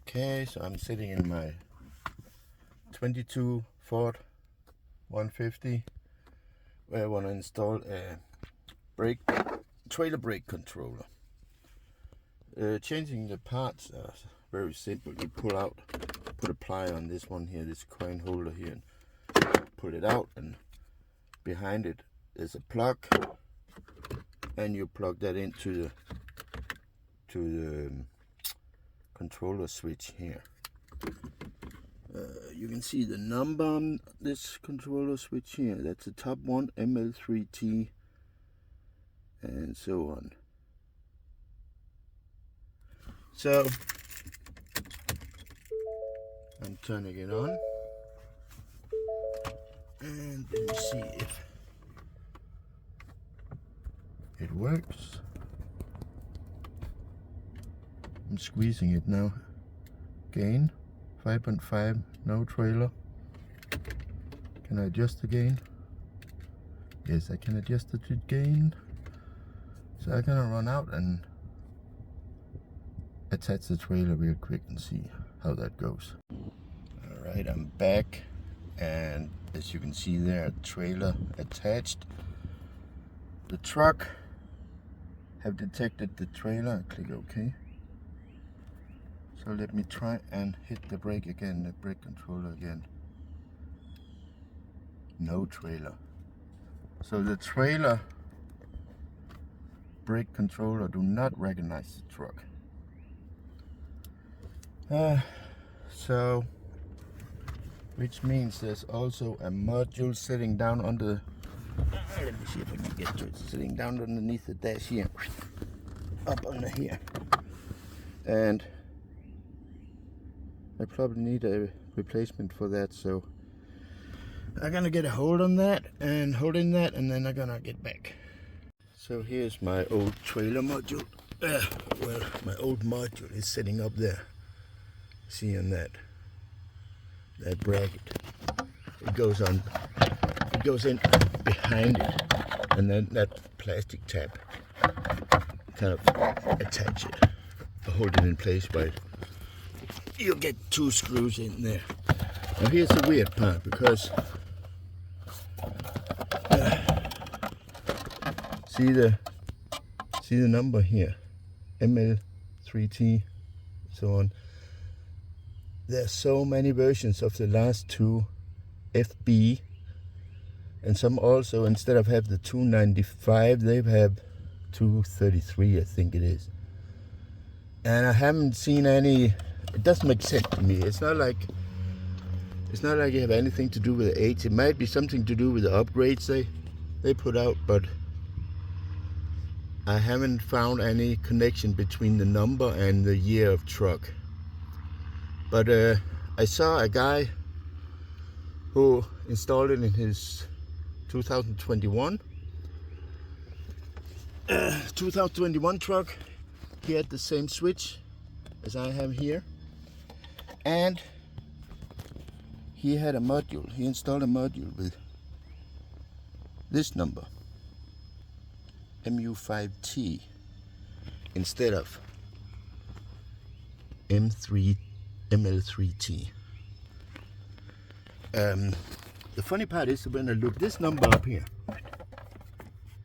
Okay, so I'm sitting in my 22 Ford 150 where I want to install a trailer brake controller. Changing the parts are very simple. You put a ply on this one here, this coin holder here, and pull it out, and behind it is a plug, and you plug that into the controller switch here. You can see the number on this controller switch here. That's the top one, ML3T, and so on. So I'm turning it on, and let me see if it works. I'm squeezing it now. Gain 5.5, no trailer. Can I adjust the gain? Yes, I can adjust the gain. So I'm gonna run out and attach the trailer real quick and see how that goes. Alright, I'm back, and as you can see there, trailer attached. The truck have detected the trailer. Click OK. So let me try and hit the brake again, the brake controller again. No trailer. So the trailer brake controller do not recognize the truck. So which means there's also a module sitting down on the let me see if I can get to it. Sitting down underneath the dash here, up under here, and I probably need a replacement for that, so I'm gonna get a hold on that and hold in that, and then I'm gonna get back. So here's my old trailer module. Well, my old module is sitting up there. See on that bracket. It goes in behind it, and then that plastic tab kind of attach it, hold it in place by. You'll get 2 screws in there. Now here's the weird part, because see the number here, ML3T, so on. There's so many versions of the last 2 FB, and some also, instead of have the 295, they have 233, I think it is. And I haven't seen any. It doesn't make sense to me. It's not like you have anything to do with the age. It might be something to do with the upgrades they put out, but I haven't found any connection between the number and the year of truck. But I saw a guy who installed it in his 2021 truck. He had the same switch as I have here, and he had a module. He installed a module with this number, MU5T, instead of ML3T. The funny part is when I look this number up here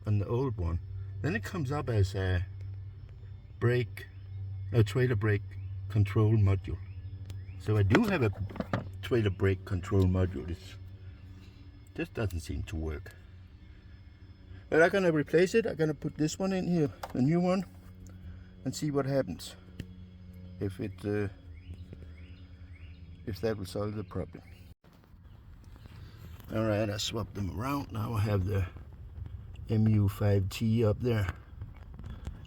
on the old one, then it comes up as a trailer brake control module. So I do have a trailer brake control module. It just doesn't seem to work. But I'm gonna replace it. I'm gonna put this one in here, a new one, and see what happens. If that will solve the problem. All right, I swapped them around. Now I have the MU5T up there.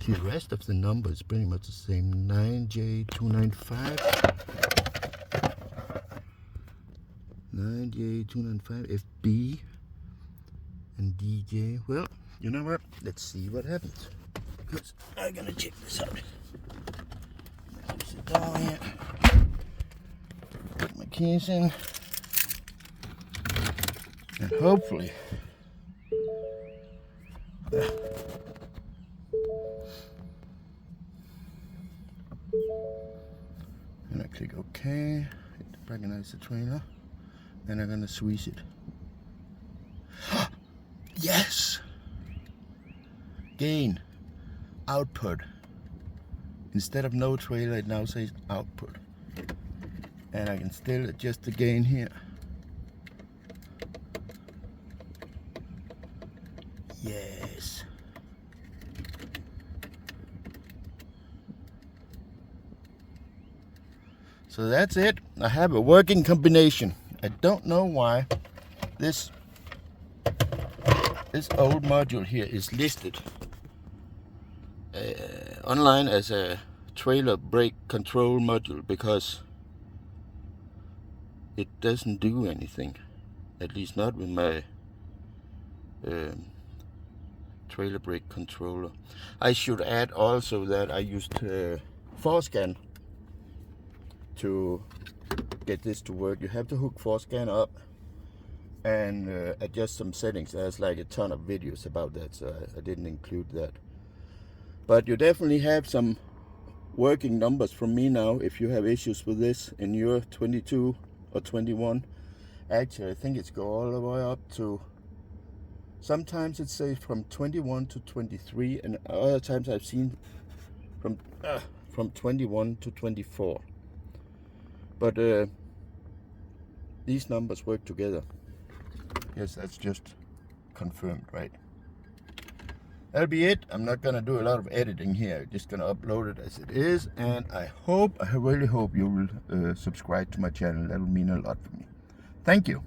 See, the rest of the number is pretty much the same. 9J295, 9J295 FB, and DJ. Well, you know what? Let's see what happens, because I'm gonna check this out. Sit down here. Put my keys in, and hopefully and I click Okay, recognize the trailer. Then I'm gonna squeeze it. Yes! Gain. Output. Instead of no trailer, it now says output. And I can still adjust the gain here. Yes. So that's it. I have a working combination. I don't know why this old module here is listed online as a trailer brake control module, because it doesn't do anything, at least not with my trailer brake controller. I should add also that I used Forscan to get this to work. You have to hook Forscan up and adjust some settings. There's like a ton of videos about that, so I didn't include that. But you definitely have some working numbers from me now if you have issues with this in your 22 or 21. Actually, I think it's go all the way up to, sometimes it says from 21 to 23, and other times I've seen from 21 to 24. But these numbers work together. Yes, that's just confirmed, right? That'll be it. I'm not gonna do a lot of editing here. I'm just gonna upload it as it is, and I really hope you will subscribe to my channel. That'll mean a lot for me. Thank you.